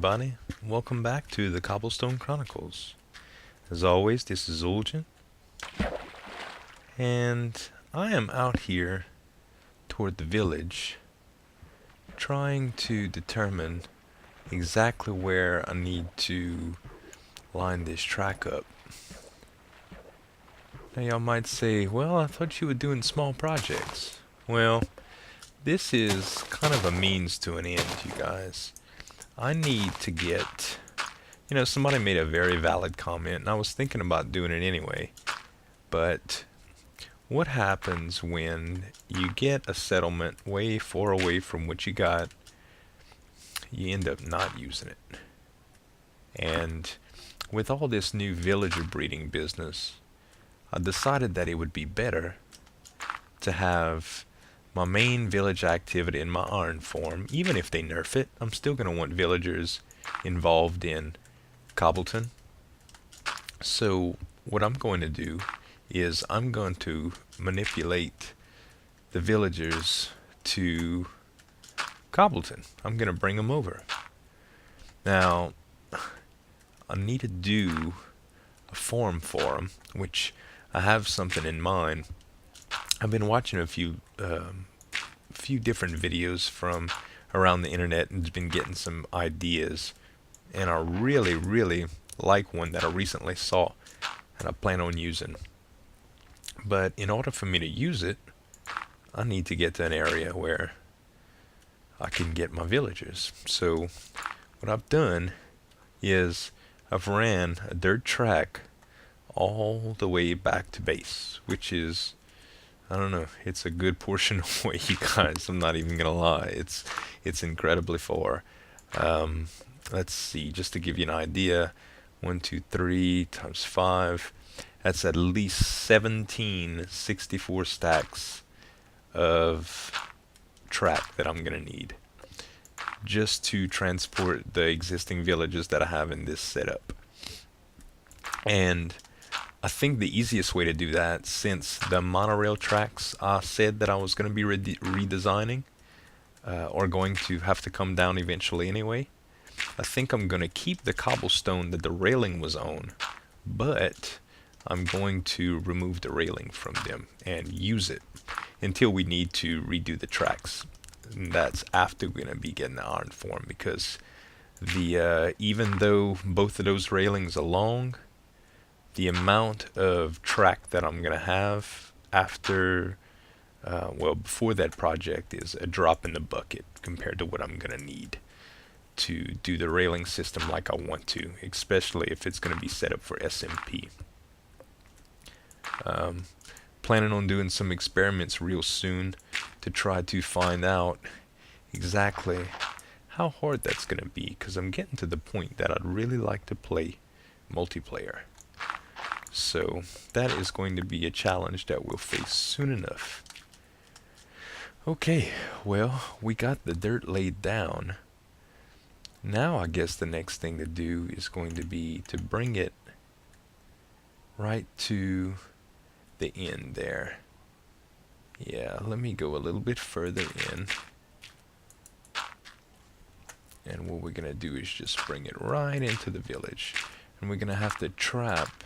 everybody. Welcome back to the Cobblestone Chronicles. As always, this is Zueljin, and I am out here toward the village trying to determine exactly where I need to line this track up. Now y'all might say, well, I thought you were doing small projects. Well, this is kind of a means to an end, you guys. I need to get, somebody made a very valid comment, and I was thinking about doing it anyway. But what happens when you get a settlement way far away from what you got, you end up not using it? And with all this new villager breeding business, I decided that it would be better to have my main village activity in my iron form. Even if they nerf it, I'm still going to want villagers involved in Cobbleton. So what I'm going to do is I'm going to manipulate the villagers to Cobbleton. I'm going to bring them over. Now, I need to do a form for them, which I have something in mind. I've been watching a few different videos from around the internet and been getting some ideas, and I really like one that I recently saw and I plan on using. But in order for me to use it, I need to get to an area where I can get my villagers. So what I've done is I've ran a dirt track all the way back to base, which is, I don't know, it's a good portion away, you guys. I'm not even gonna lie. It's incredibly far. Let's see, just to give you an idea, 1, 2, 3 times 5. That's at least 1764 stacks of track that I'm gonna need just to transport the existing villages that I have in this setup. And I think the easiest way to do that, since the monorail tracks I said that I was going to be redesigning, are going to have to come down eventually anyway, I think I'm going to keep the cobblestone that the railing was on, but I'm going to remove the railing from them and use it until we need to redo the tracks. And that's after we're going to be getting the iron form, because the even though both of those railings are long, the amount of track that I'm going to have after, before that project is a drop in the bucket compared to what I'm going to need to do the railing system like I want to, especially if it's going to be set up for SMP. Planning on doing some experiments real soon to try to find out exactly how hard that's going to be, because I'm getting to the point that I'd really like to play multiplayer. So that is going to be a challenge that we'll face soon enough. Okay, well, we got the dirt laid down. Now I guess the next thing to do is going to be to bring it right to the end there. Yeah, let me go a little bit further in. And what we're going to do is just bring it right into the village. And we're going to have to trap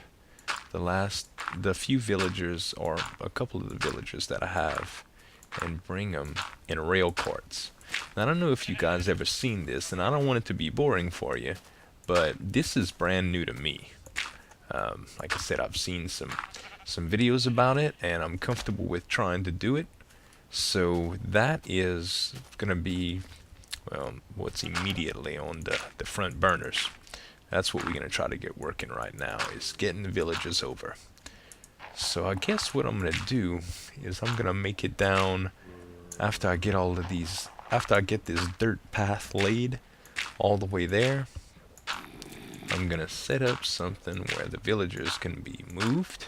the few villagers, or a couple of the villagers that I have, and bring them in rail carts. Now, I don't know if you guys ever seen this, and I don't want it to be boring for you, but this is brand new to me. Like I said, I've seen some videos about it, and I'm comfortable with trying to do it. So that is going to be, well, what's immediately on the front burners. That's what we're going to try to get working right now, is getting the villagers over. So I guess what I'm going to do is I'm going to make it down after I get after I get this dirt path laid all the way there. I'm going to set up something where the villagers can be moved,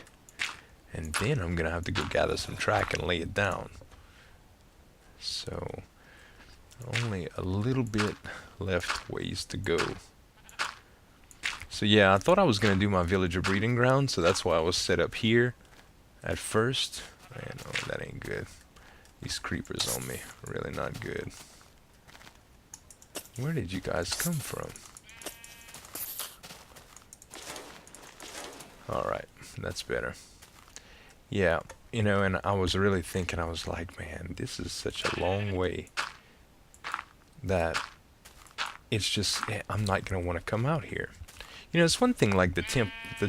and then I'm going to have to go gather some track and lay it down. So only a little bit left ways to go. So yeah, I thought I was going to do my villager breeding ground, so that's why I was set up here at first. Man, oh, that ain't good. These creepers on me, really not good. Where did you guys come from? Alright, that's better. Yeah, you know, and I was really thinking, I was like, man, this is such a long way that it's just, I'm not going to want to come out here. You know, it's one thing like the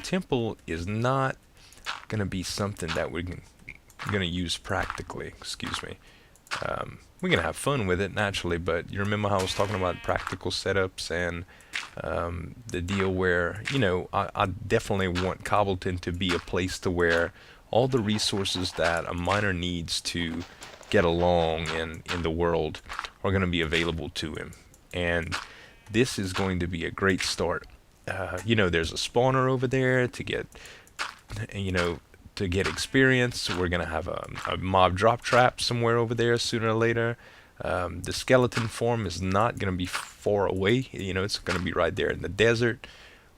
temple is not going to be something that we're going to use practically, excuse me. We're going to have fun with it naturally, but you remember how I was talking about practical setups and the deal where, you know, I definitely want Cobbleton to be a place to where all the resources that a miner needs to get along in the world are going to be available to him. And this is going to be a great start. You know, there's a spawner over there to get, you know, to get experience. We're going to have a mob drop trap somewhere over there sooner or later. The skeleton farm is not going to be far away. You know, it's going to be right there in the desert.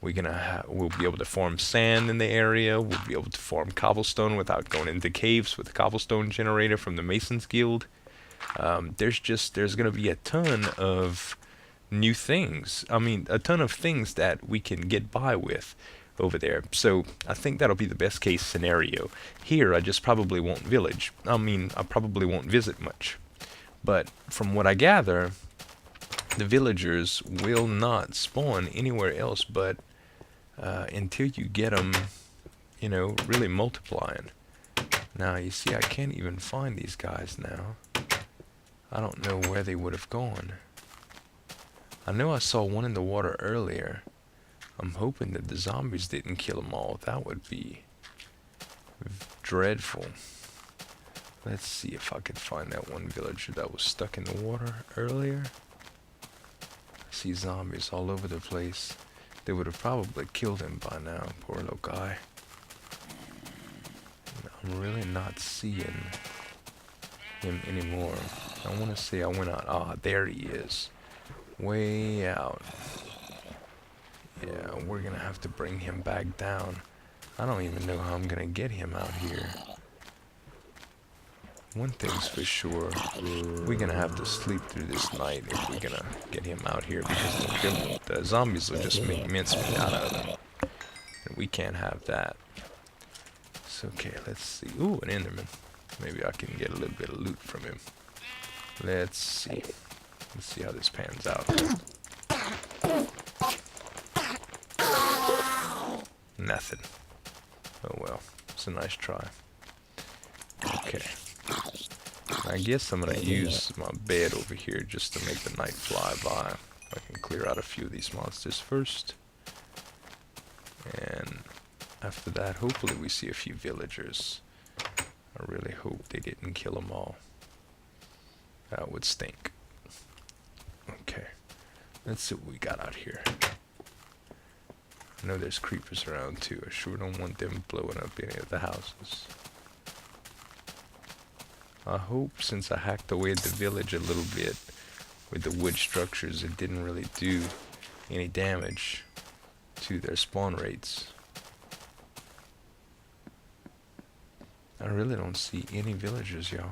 We'll be able to farm sand in the area. We'll be able to farm cobblestone without going into caves with the cobblestone generator from the Masons Guild. There's going to be a ton of new things. I mean, a ton of things that we can get by with over there. So I think that'll be the best case scenario. Here, I just probably won't village. I mean, I probably won't visit much. But from what I gather, the villagers will not spawn anywhere else but until you get them, you know, really multiplying. Now, you see, I can't even find these guys now. I don't know where they would have gone. I know I saw one in the water earlier. I'm hoping that the zombies didn't kill them all. That would be dreadful. Let's see if I can find that one villager that was stuck in the water earlier. I see zombies all over the place. They would have probably killed him by now, poor little guy. I'm really not seeing him anymore. I want to say I went out. Ah, there he is. Way out. Yeah, we're gonna have to bring him back down. I don't even know how I'm gonna get him out here. One thing's for sure, we're gonna have to sleep through this night if we're gonna get him out here, because the zombies will just make mincemeat out of him. And we can't have that. So, okay, let's see. Ooh, an Enderman. Maybe I can get a little bit of loot from him. Let's see. Let's see how this pans out. Nothing. Oh well, it's a nice try. Okay. I guess I'm gonna use my bed over here just to make the night fly by. I can clear out a few of these monsters first. And after that, hopefully we see a few villagers. I really hope they didn't kill them all. That would stink. Okay. Let's see what we got out here. I know there's creepers around too. I sure don't want them blowing up any of the houses. I hope since I hacked away at the village a little bit with the wood structures, it didn't really do any damage to their spawn rates. I really don't see any villagers, y'all.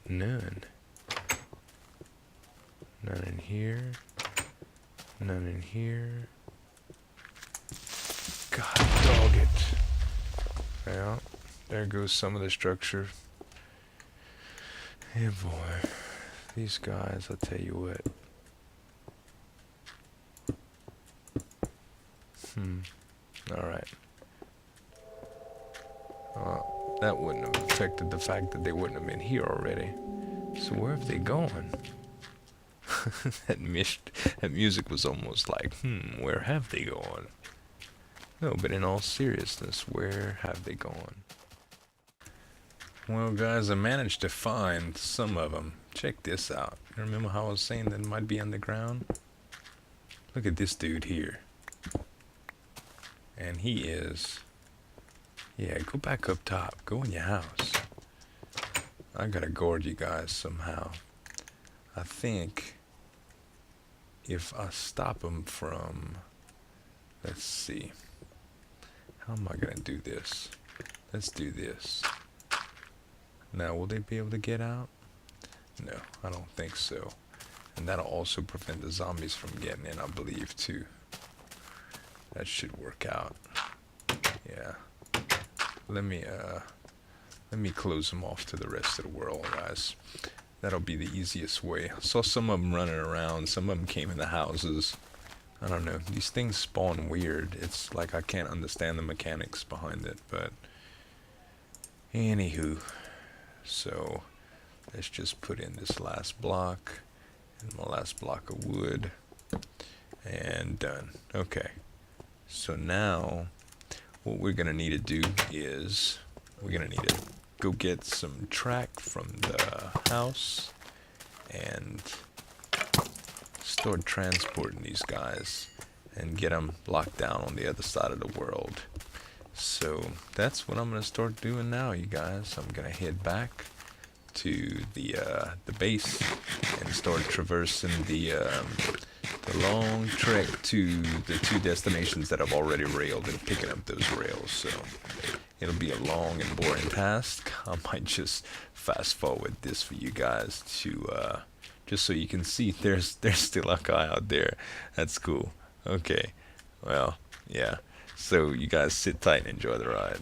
None. None in here. None in here. God dog it. Well, there goes some of the structure. Hey boy. These guys, I'll tell you what. Alright. That wouldn't have affected the fact that they wouldn't have been here already. So where have they gone? that music was almost like, where have they gone? No, but in all seriousness, where have they gone? Well, guys, I managed to find some of them. Check this out. Remember how I was saying that it might be underground? Look at this dude here. And he is... Yeah, go back up top. Go in your house. I gotta guard you guys somehow. I think if I stop him from... Let's see. How am I gonna do this? Let's do this. Now, will they be able to get out? No, I don't think so. And that'll also prevent the zombies from getting in, I believe, too. That should work out. Yeah. Let me close them off to the rest of the world, guys. That'll be the easiest way. I saw some of them running around. Some of them came in the houses. I don't know. These things spawn weird. It's like I can't understand the mechanics behind it, but anywho. So let's just put in this last block and my last block of wood and done. Okay. So now what we're gonna need to do is we're gonna need to go get some track from the house and start transporting these guys and get them locked down on the other side of the world. So that's what I'm gonna start doing now, you guys. I'm gonna head back to the base and start traversing the long trek to the two destinations that I've already railed and picking up those rails. So it'll be a long and boring task. I might just fast forward this for you guys to just so you can see there's still a guy out there. That's cool. Okay. Well, yeah. So you guys sit tight and enjoy the ride.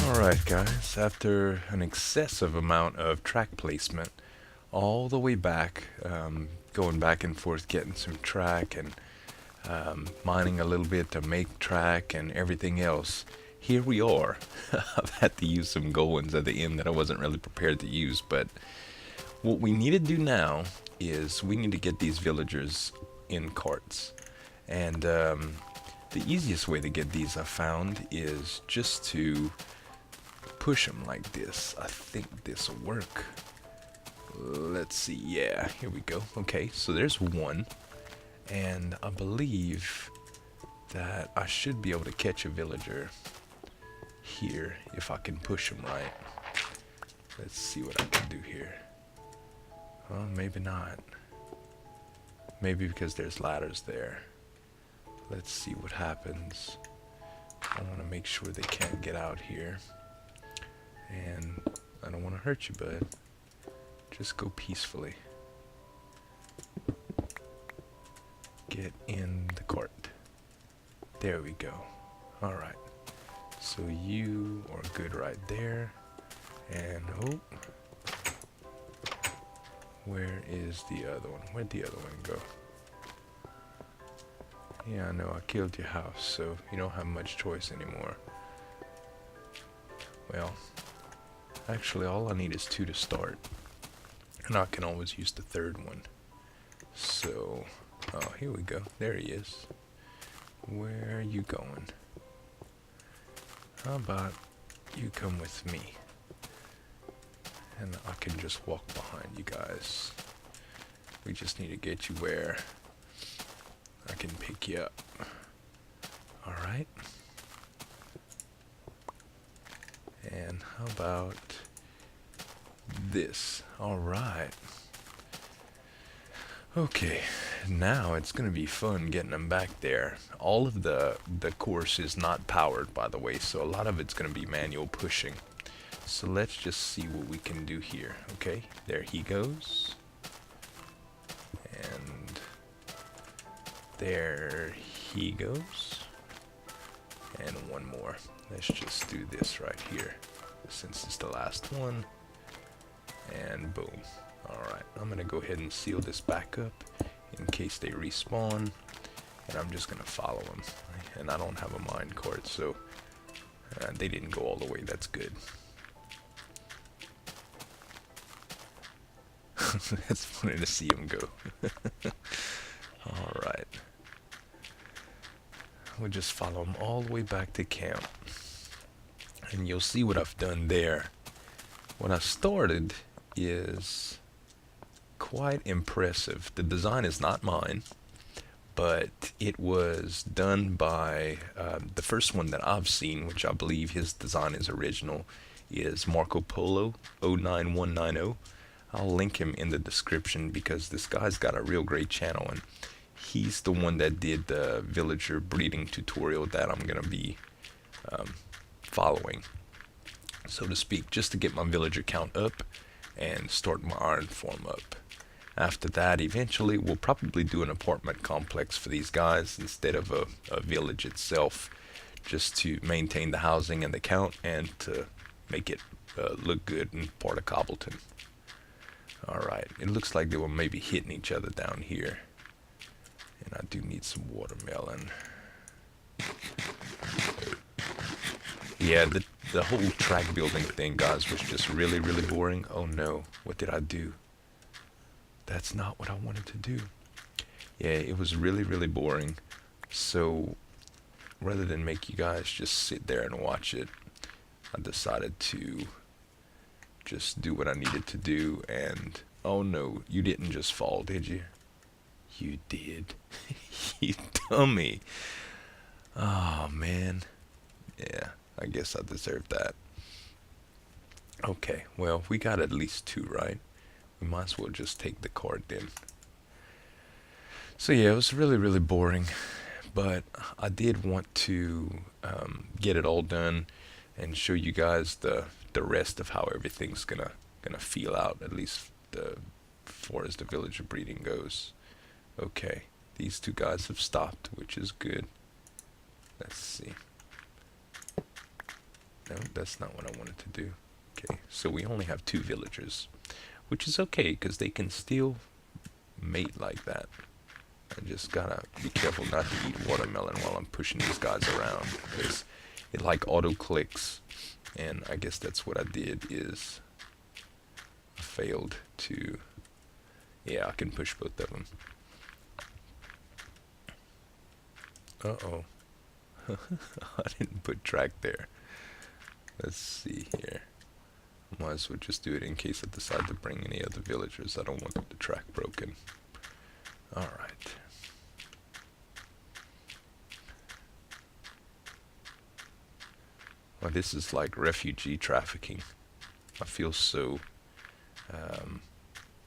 Alright guys, after an excessive amount of track placement, all the way back, going back and forth getting some track and mining a little bit to make track and everything else, here we are. I've had to use some gold ones at the end that I wasn't really prepared to use, but what we need to do now is we need to get these villagers in carts. And The easiest way to get these, I found, is just to push them like this. I think this will work. Let's see. Yeah, here we go. Okay, so there's one. And I believe that I should be able to catch a villager here if I can push him right. Let's see what I can do here. Well, maybe not. Maybe because there's ladders there. Let's see what happens. I want to make sure they can't get out here. And I don't want to hurt you, bud. Just go peacefully. Get in the cart. There we go. Alright. So you are good right there. And oh. Where is the other one? Where'd the other one go? Yeah, I know I killed your house, so you don't have much choice anymore. Well, actually all I need is 2 to start. And I can always use the 3rd one. So, oh, here we go. There he is. Where are you going? How about you come with me? And I can just walk behind you guys. We just need to get you where I can pick you up. Alright. And how about this? Alright. Okay, now it's gonna be fun getting them back there. All of the course is not powered, by the way, so a lot of it's gonna be manual pushing. So let's just see what we can do here. Okay, there he goes. And there he goes. And one more. Let's just do this right here, since it's the last one. And boom. Alright, I'm going to go ahead and seal this back up in case they respawn. And I'm just going to follow them. And I don't have a minecart, so they didn't go all the way. That's good. It's funny to see him go. Alright. We'll just follow him all the way back to camp. And you'll see what I've done there. What I started is quite impressive. The design is not mine, but it was done by the first one that I've seen, which I believe his design is original, is Marco Polo 09190. I'll link him in the description because this guy's got a real great channel, and he's the one that did the villager breeding tutorial that I'm gonna be following, so to speak, just to get my villager count up and start my iron farm up. After that, eventually we'll probably do an apartment complex for these guys instead of a village itself, just to maintain the housing and the count and to make it look good and part of Cobbleton. Alright, it looks like they were maybe hitting each other down here. And I do need some watermelon. Yeah, the whole track building thing, guys, was just really, really boring. Oh no, what did I do? That's not what I wanted to do. Yeah, it was really, really boring. So, rather than make you guys just sit there and watch it, I decided to just do what I needed to do. And oh no, you didn't just fall, did you? You did. You dummy. Oh man. Yeah, I guess I deserved that. Okay, well, we got at least 2, right? We might as well just take the card then. So yeah, it was really, really boring, but I did want to get it all done and show you guys the rest of how everything's gonna feel out, at least as far as the villager breeding goes. Okay, these 2 guys have stopped, which is good. Let's see. No, that's not what I wanted to do. Okay, so we only have 2 villagers, which is okay, because they can still mate like that. I just gotta be careful not to eat watermelon while I'm pushing these guys around, because it like auto clicks, and I guess that's what I did, is I failed to, yeah, I can push both of them. Uh-oh, I didn't put track there. Let's see here. Might as well just do it in case I decide to bring any other villagers. I don't want the track broken. Alright. Well, this is like refugee trafficking. I feel so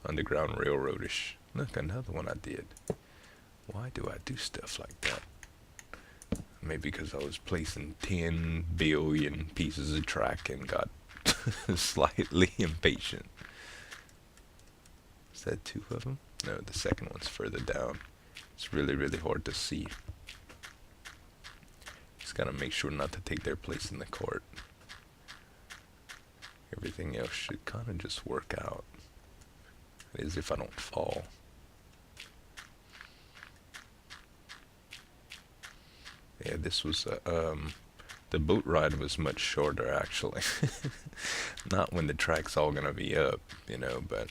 Underground Railroadish. Look, another one I did. Why do I do stuff like that? Maybe because I was placing 10 billion pieces of track and got slightly impatient. Is that 2 of them? No, the second one's further down. It's really, really hard to see. Just gotta make sure not to take their place in the cart. Everything else should kind of just work out. That is, if I don't fall. Yeah, this was the boat ride was much shorter actually. Not when the track's all gonna be up, you know, but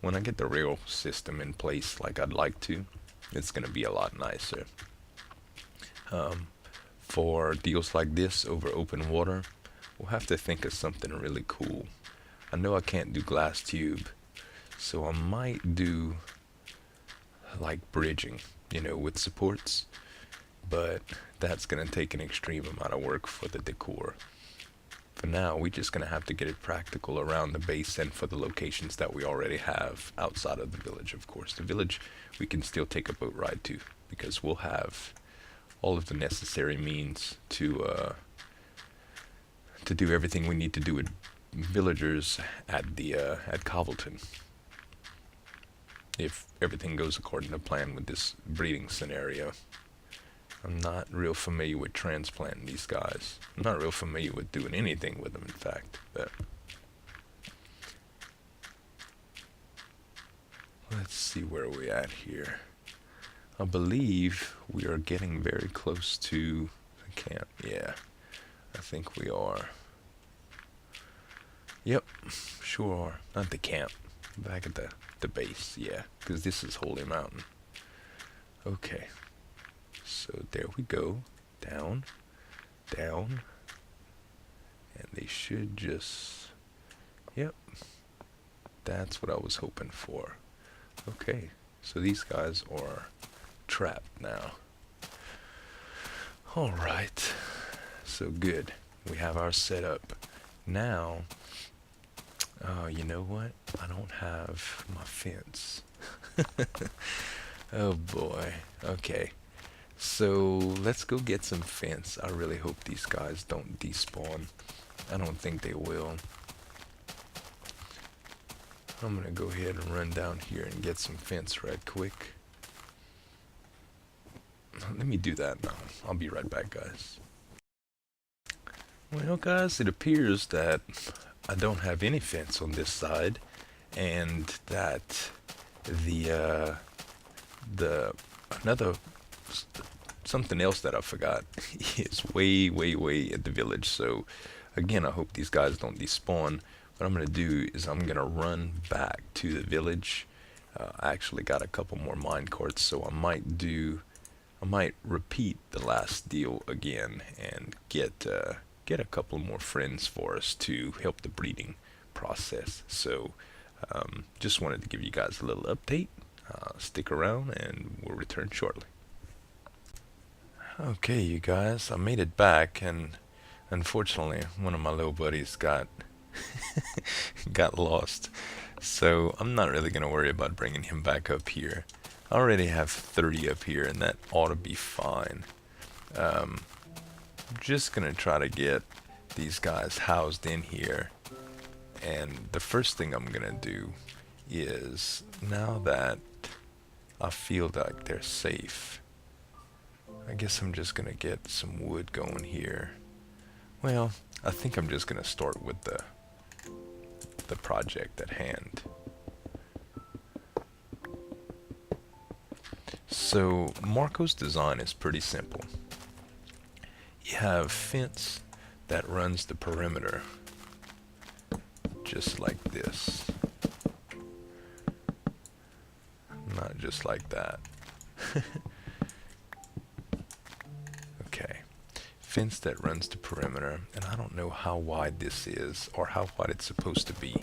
when I get the rail system in place like I'd like to, it's gonna be a lot nicer. For deals like this over open water, we'll have to think of something really cool. I know I can't do glass tube, so I might do like bridging, you know, with supports, but that's gonna take an extreme amount of work for the decor. For now, we're just gonna have to get it practical around the base and for the locations that we already have outside of the village, of course. The village we can still take a boat ride to because we'll have all of the necessary means to do everything we need to do with villagers at the at Cobblestone. If everything goes according to plan with this breeding scenario. I'm not real familiar with transplanting these guys. I'm not real familiar with doing anything with them, in fact. But let's see where we're at here. I believe we are getting very close to the camp. Yeah, I think we are. Yep, sure are. Not the camp. Back at the base, yeah. Because this is Holy Mountain. Okay. So there we go. Down. Down. And they should just... Yep. That's what I was hoping for. Okay. So these guys are trapped now. Alright. So good. We have our setup. Now... you know what? I don't have my fence. Oh boy. Okay. So let's go get some fence. I really hope these guys don't despawn. I don't think they will. I'm gonna go ahead and run down here and get some fence right quick. Let me do that now. I'll be right back, guys. Well, guys, it appears that I don't have any fence on this side, and that the another something else that I forgot is way at the village. So again, I hope these guys don't despawn. What I'm gonna do is I'm gonna run back to the village. I actually got a couple more mine carts, so I might repeat the last deal again and get a couple more friends for us to help the breeding process. So just wanted to give you guys a little update. Stick around and we'll return shortly. Okay, you guys, I made it back, and unfortunately one of my little buddies got got lost. So I'm not really gonna worry about bringing him back up here. I already have 30 up here, and that ought to be fine. Just gonna try to get these guys housed in here, and the first thing I'm gonna do is, now that I feel like they're safe, I guess I'm just gonna get some wood going here. Well, I think I'm just gonna start with the project at hand. So Marco's design is pretty simple. You have fence that runs the perimeter, just like this. Not just like that. Okay. fence that runs the perimeter, and I don't know how wide this is or how wide it's supposed to be,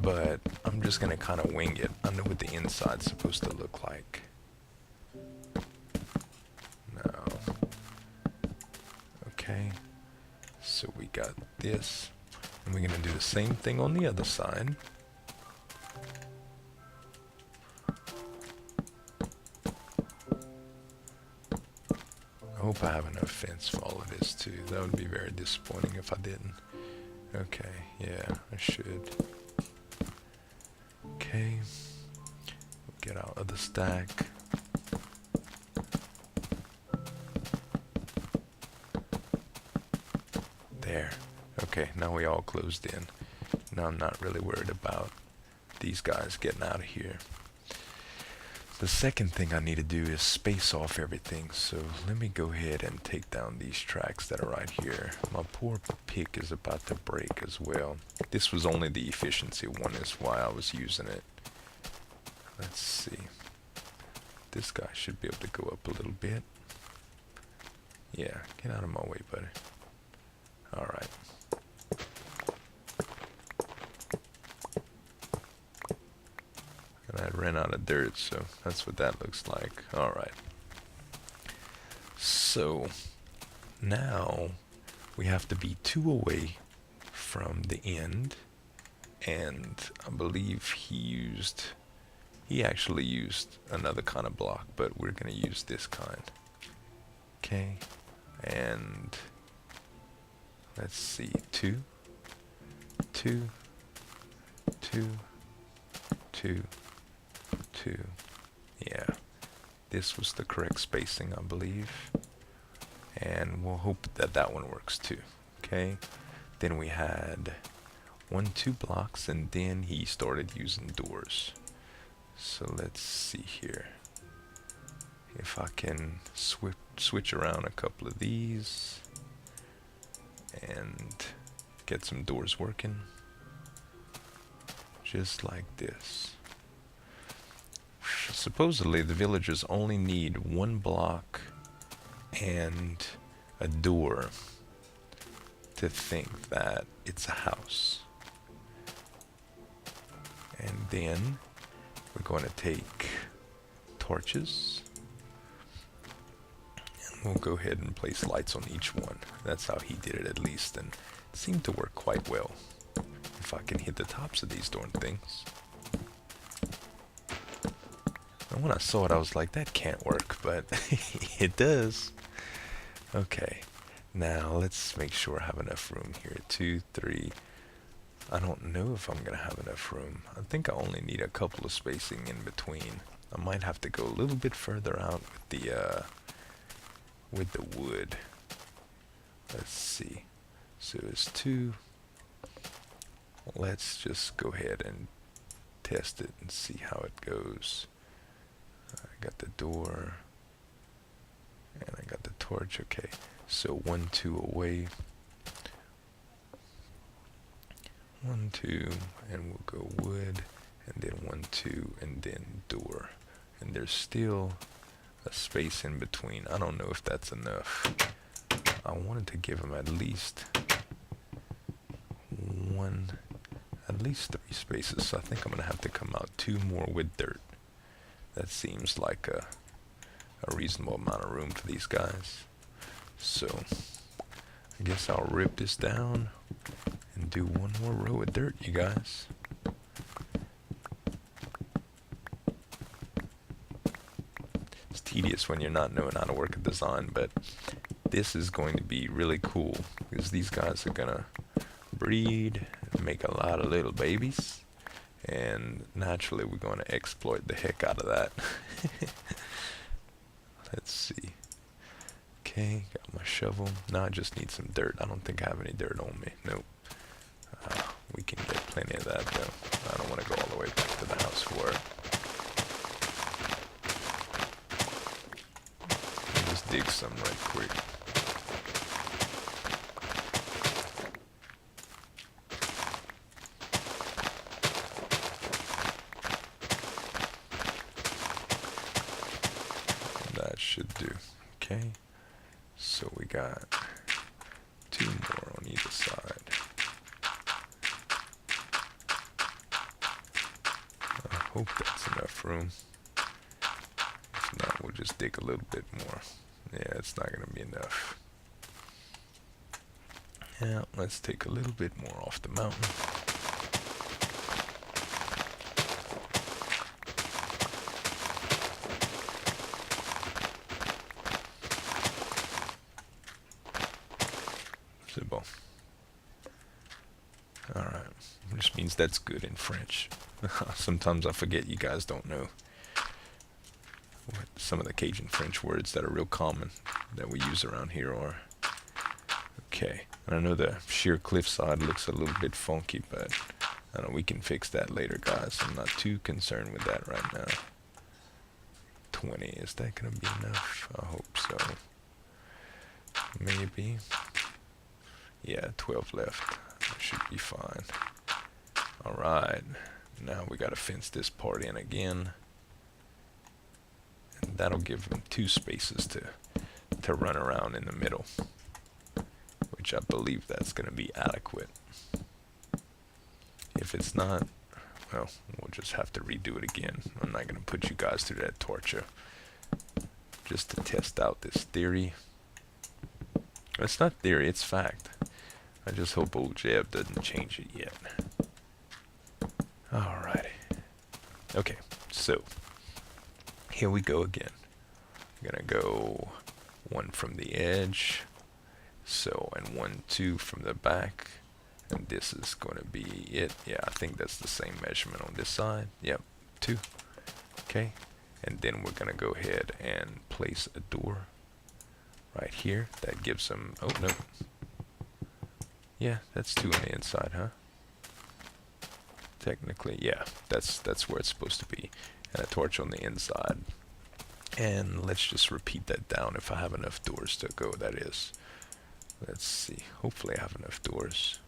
but I'm just gonna kind of wing it. I know what the inside's supposed to look like. No. Okay, so we got this, and we're gonna do the same thing on the other side. I hope I have enough fence for all of this too. That would be very disappointing if I didn't. Okay, yeah, I should. Okay, we'll get our other stack. There. Okay, now we all closed in. Now I'm not really worried about these guys getting out of here. The second thing I need to do is space off everything, so let me go ahead and take down these tracks that are right here. My poor pick is about to break as well. This was only the efficiency one, is why I was using it. Let's see. This guy should be able to go up a little bit. Yeah, get out of my way, buddy. Alright. And I ran out of dirt, so that's what that looks like. Alright. So, now we have to be 2 away from the end. And I believe he actually used another kind of block, but we're going to use this kind. Okay. And let's see. 2, 2, 2, 2. 2. Yeah, this was the correct spacing, I believe, and we'll hope that that one works too. Okay, then we had 1, 2 blocks, and then he started using doors. So let's see here if I can switch around a couple of these and get some doors working just like this. Supposedly the villagers only need 1 block and a door to think that it's a house. And then we're going to take torches, and we'll go ahead and place lights on each one. That's how he did it, at least, and it seemed to work quite well. If I can hit the tops of these darn things. And when I saw it, I was like, that can't work, but it does. Okay, now let's make sure I have enough room here. 2, 3. I don't know if I'm going to have enough room. I think I only need a couple of spacing in between. I might have to go a little bit further out with the wood. Let's see. So it's 2. Let's just go ahead and test it and see how it goes. I got the door, and I got the torch. Okay, so 1, 2 away. 1, 2, and we'll go wood, and then 1, 2, and then door. And there's still a space in between. I don't know if that's enough. I wanted to give him at least 3 spaces, so I think I'm gonna have to come out 2 more with dirt. That seems like a reasonable amount of room for these guys. So I guess I'll rip this down and do 1 more row of dirt, you guys. It's tedious when you're not knowing how to work a design, but this is going to be really cool because these guys are gonna breed and make a lot of little babies. And naturally we're going to exploit the heck out of that. Let's see. Okay, got my shovel. Now I just need some dirt. I don't think I have any dirt on me. Nope. We can get plenty of that though. I don't want to go all the way back to the house for it. Let me just dig some right quick. Should do. Okay, so So we got 2 more on either side. I hope that's enough room. If not, we'll just dig a little bit more. Yeah, it's not going to be enough. Yeah, let's take a little bit more off the mountain. C'est bon. Alright, which means that's good in French. Sometimes I forget you guys don't know what some of the Cajun French words that are real common that we use around here are. Okay, and I know the sheer cliffside looks a little bit funky, but I know we can fix that later, guys. I'm not too concerned with that right now. 20, is that gonna be enough? I hope so. Maybe. Yeah, 12 left. That should be fine. Alright, now we gotta fence this part in again. And that'll give them 2 spaces to run around in the middle. Which I believe that's gonna be adequate. If it's not, well, we'll just have to redo it again. I'm not gonna put you guys through that torture. Just to test out this theory. It's not theory, it's fact. I just hope old Jeb doesn't change it yet. Alrighty. Okay, so here we go again. I'm gonna go 1 from the edge. So, and 1, 2 from the back. And this is gonna be it. Yeah, I think that's the same measurement on this side. Yep, 2. Okay. And then we're gonna go ahead and place a door right here. That gives them, oh no. Yeah, that's 2 on the inside, huh? Technically, yeah, that's where it's supposed to be. And a torch on the inside. And let's just repeat that down if I have enough doors to go, that is. Let's see, hopefully I have enough doors.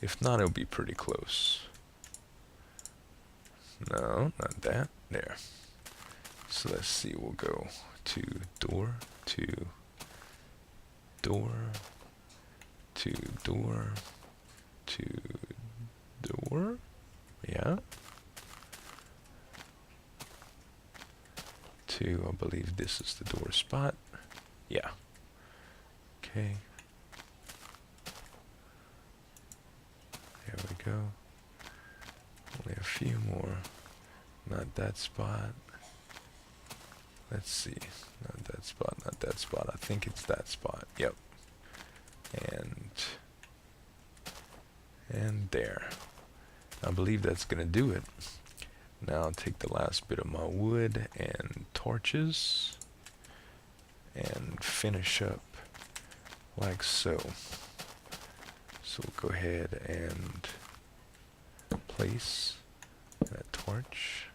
If not, it'll be pretty close. No, not that, there. So let's see, we'll go to door, to door, to door, to door, yeah. To, I believe this is the door spot, yeah. Okay. There we go. Only a few more. Not that spot. Let's see. Not that spot, not that spot. I think it's that spot. Yep. And there. I believe that's gonna do it. Now I'll take the last bit of my wood and torches and finish up like so. So we'll go ahead and place a torch,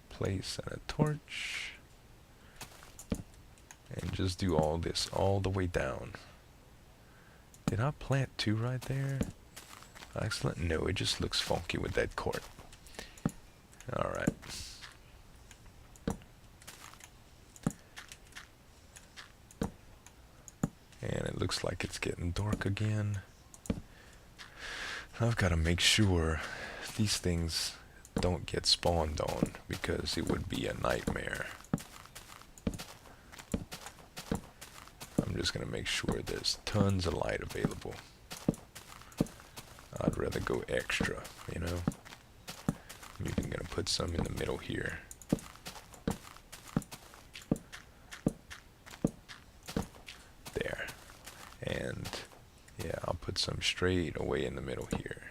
place and a torch, and just do all this all the way down. Did I plant 2 right there? Excellent. No, it just looks funky with that court. Alright. And it looks like it's getting dark again. I've got to make sure these things don't get spawned on, because it would be a nightmare. I'm just going to make sure there's tons of light available. I'd rather go extra, you know. I'm even going to put some in the middle here. There. And yeah, I'll put some straight away in the middle here.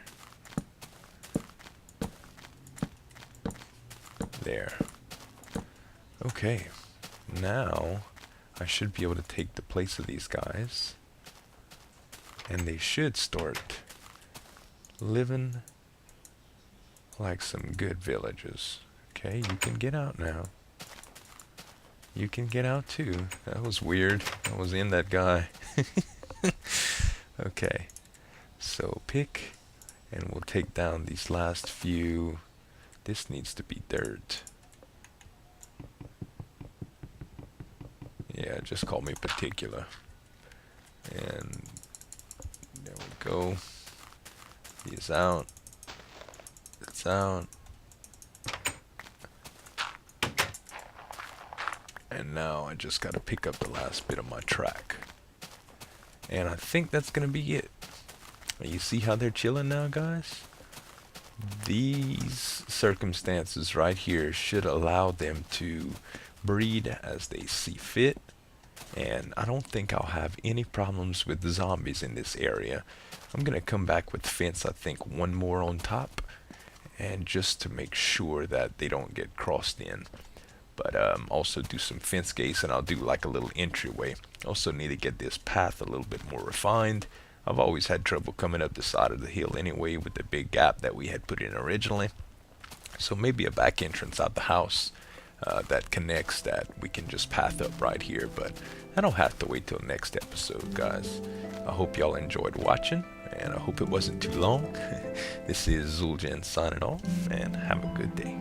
There. Okay. Now I should be able to take the place of these guys, and they should start living like some good villagers. Okay, you can get out now. You can get out too. That was weird. I was in that guy. Okay, so pick, and we'll take down these last few. This needs to be dirt. Yeah, just call me particular. And there we go. He's out. It's out. And now I just gotta pick up the last bit of my track. And I think that's gonna be it. You see how they're chilling now, guys? These circumstances right here should allow them to breed as they see fit. And I don't think I'll have any problems with the zombies in this area. I'm gonna come back with fence, I think one more on top, and just to make sure that they don't get crossed in. But also do some fence gates, and I'll do like a little entryway. Also need to get this path a little bit more refined. I've always had trouble coming up the side of the hill anyway with the big gap that we had put in originally. So maybe a back entrance out the house that connects that we can just path up right here. But I don't have to wait till next episode, guys. I hope y'all enjoyed watching, and I hope it wasn't too long. This is Zueljin signing off, and have a good day.